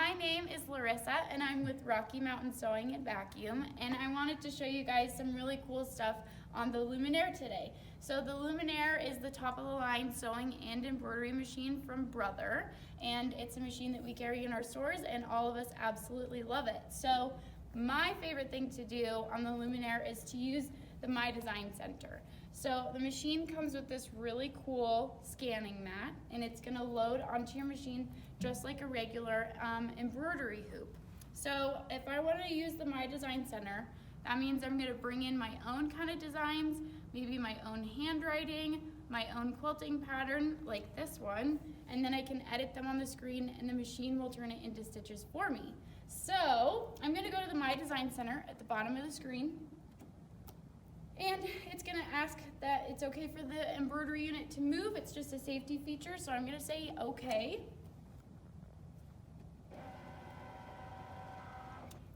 My name is Larissa and I'm with Rocky Mountain Sewing and Vacuum, and I wanted to show you guys some really cool stuff on the Luminaire today. So the Luminaire is the top of the line sewing and embroidery machine from Brother, and it's a machine that we carry in our stores and all of us absolutely love it. So my favorite thing to do on the Luminaire is to use the My Design Center. So the machine comes with this really cool scanning mat, and it's going to load onto your machine just like a regular embroidery hoop. So if I want to use the My Design Center, that means I'm going to bring in my own kind of designs, maybe my own handwriting, my own quilting pattern like this one, and then I can edit them on the screen and the machine will turn it into stitches for me. So I'm going to go to the My Design Center at the bottom of the screen, and it's going to ask that it's okay for the embroidery unit to move. It's just a safety feature, so I'm going to say okay.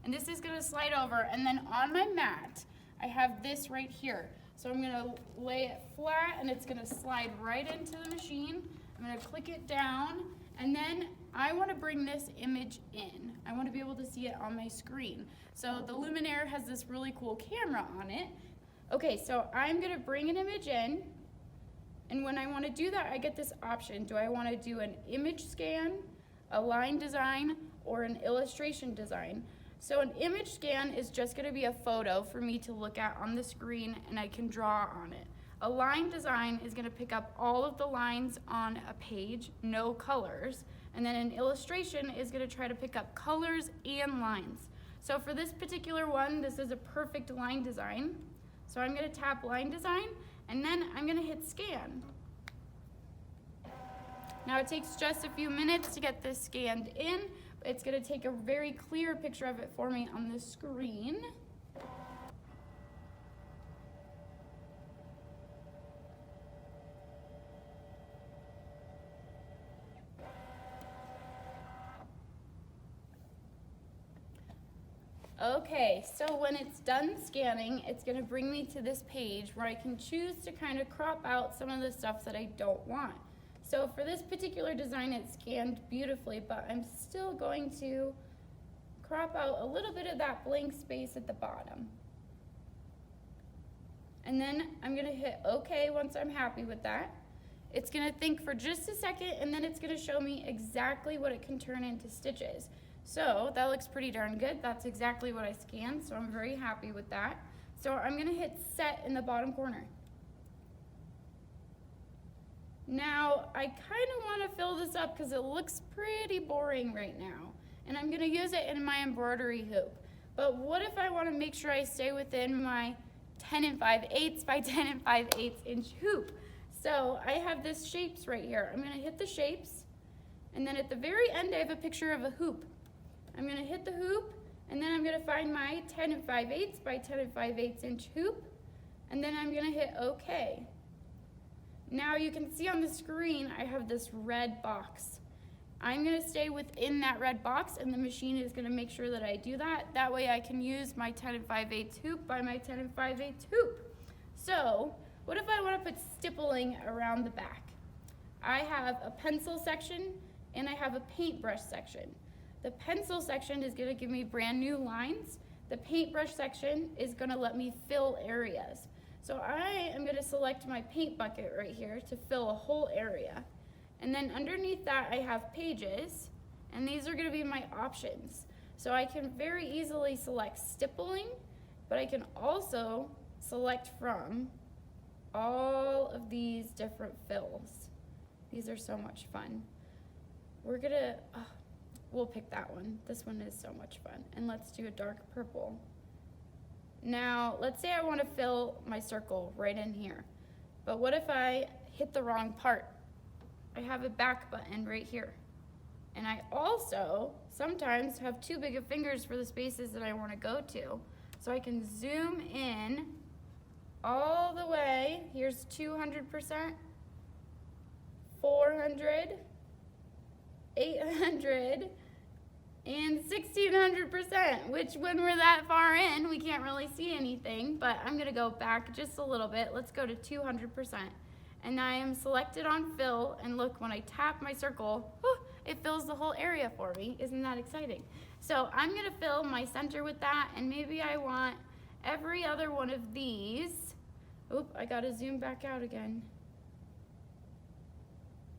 And this is going to slide over, and then on my mat, I have this right here. So I'm going to lay it flat, and it's going to slide right into the machine. I'm going to click it down, and then I want to bring this image in. I want to be able to see it on my screen. So the Luminaire has this really cool camera on it. Okay, so I'm going to bring an image in, and when I want to do that, I get this option. Do I want to do an image scan, a line design, or an illustration design? So an image scan is just going to be a photo for me to look at on the screen, and I can draw on it. A line design is going to pick up all of the lines on a page, no colors, and then an illustration is going to try to pick up colors and lines. So for this particular one, this is a perfect line design. So I'm going to tap line design, and then I'm going to hit scan. Now it takes just a few minutes to get this scanned in. It's going to take a very clear picture of it for me on the screen. Okay, so when it's done scanning, it's going to bring me to this page where I can choose to kind of crop out some of the stuff that I don't want. So for this particular design, it's scanned beautifully, but I'm still going to crop out a little bit of that blank space at the bottom. And then I'm going to hit OK once I'm happy with that. It's going to think for just a second, and then it's going to show me exactly what it can turn into stitches. So that looks pretty darn good. That's exactly what I scanned, so I'm very happy with that. So I'm going to hit set in the bottom corner. Now, I kind of want to fill this up because it looks pretty boring right now. And I'm going to use it in my embroidery hoop. But what if I want to make sure I stay within my 10 5/8 by 10 5/8 inch hoop? So I have this shapes right here. I'm going to hit the shapes. And then at the very end, I have a picture of a hoop. I'm going to hit the hoop, and then I'm going to find my 10 5/8 by 10 5/8 inch hoop. And then I'm going to hit OK. Now you can see on the screen I have this red box. I'm going to stay within that red box, and the machine is going to make sure that I do that. That way I can use my 10 5/8 hoop by my 10 5/8 hoop. So what if I want to put stippling around the back? I have a pencil section and I have a paintbrush section. The pencil section is going to give me brand new lines. The paintbrush section is going to let me fill areas. So I am going to select my paint bucket right here to fill a whole area. And then underneath that I have pages, and these are going to be my options. So I can very easily select stippling, but I can also select from all of these different fills. These are so much fun. We'll pick that one. This one is so much fun. And let's do a dark purple. Now, let's say I want to fill my circle right in here. But what if I hit the wrong part? I have a back button right here. And I also sometimes have too big of fingers for the spaces that I want to go to. So I can zoom in all the way. Here's 200%, 400, 800, and 1600%, which when we're that far in, we can't really see anything, but I'm gonna go back just a little bit. Let's go to 200%. And I am selected on fill, and look, when I tap my circle, it fills the whole area for me. Isn't that exciting? So I'm gonna fill my center with that, and maybe I want every other one of these. Oop, I gotta zoom back out again.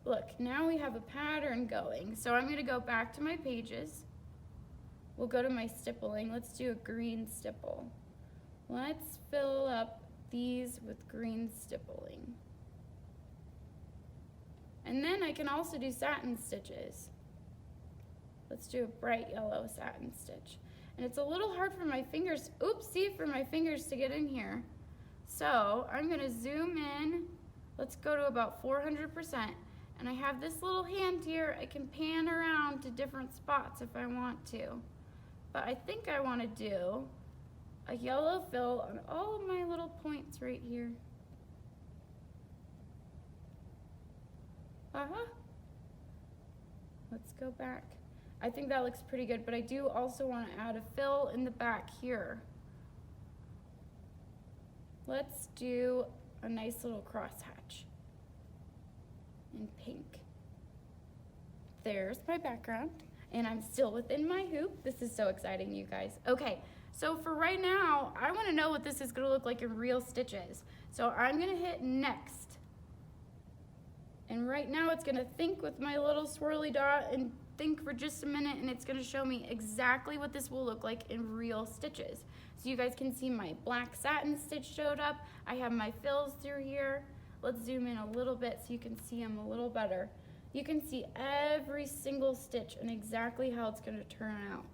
Look, now we have a pattern going. So I'm gonna go back to my pages. We'll go to my stippling. Let's do a green stipple. Let's fill up these with green stippling. And then I can also do satin stitches. Let's do a bright yellow satin stitch. And it's a little hard for my fingers, oopsie, for my fingers to get in here. So I'm gonna zoom in. Let's go to about 400%. And I have this little hand here. I can pan around to different spots if I want to. But I think I wanna do a yellow fill on all of my little points right here. Let's go back. I think that looks pretty good, but I do also want to add a fill in the back here. Let's do a nice little crosshatch in pink. There's my background, and I'm still within my hoop. This is so exciting, you guys. Okay, so for right now, I want to know what this is going to look like in real stitches. So I'm going to hit next. And right now it's gonna think with my little swirly dot and think for just a minute, and it's gonna show me exactly what this will look like in real stitches. So you guys can see my black satin stitch showed up. I have my fills through here. Let's zoom in a little bit so you can see them a little better. You can see every single stitch and exactly how it's gonna turn out.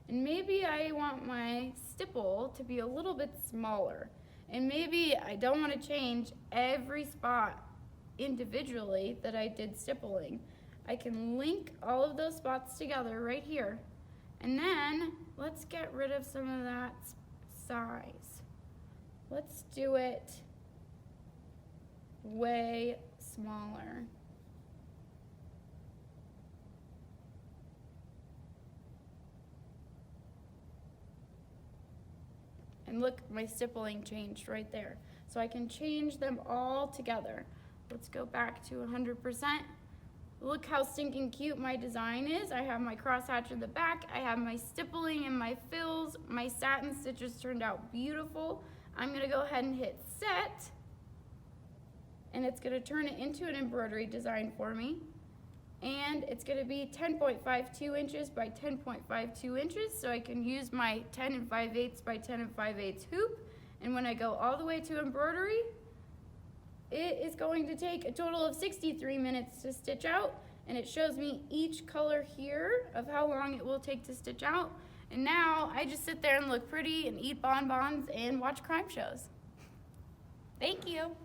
And maybe I want my stipple to be a little bit smaller. And maybe I don't wanna change every spot individually that I did stippling. I can link all of those spots together right here. And then let's get rid of some of that size. Let's do it way smaller. And look, my stippling changed right there. So I can change them all together. Let's go back to 100%. Look how stinking cute my design is. I have my crosshatch in the back. I have my stippling and my fills. My satin stitches turned out beautiful. I'm gonna go ahead and hit set. And it's gonna turn it into an embroidery design for me. And it's gonna be 10.52 inches by 10.52 inches. So I can use my 10 5/8 by 10 5/8 hoop. And when I go all the way to embroidery, it is going to take a total of 63 minutes to stitch out, and it shows me each color here of how long it will take to stitch out. And now I just sit there and look pretty and eat bonbons and watch crime shows. Thank you.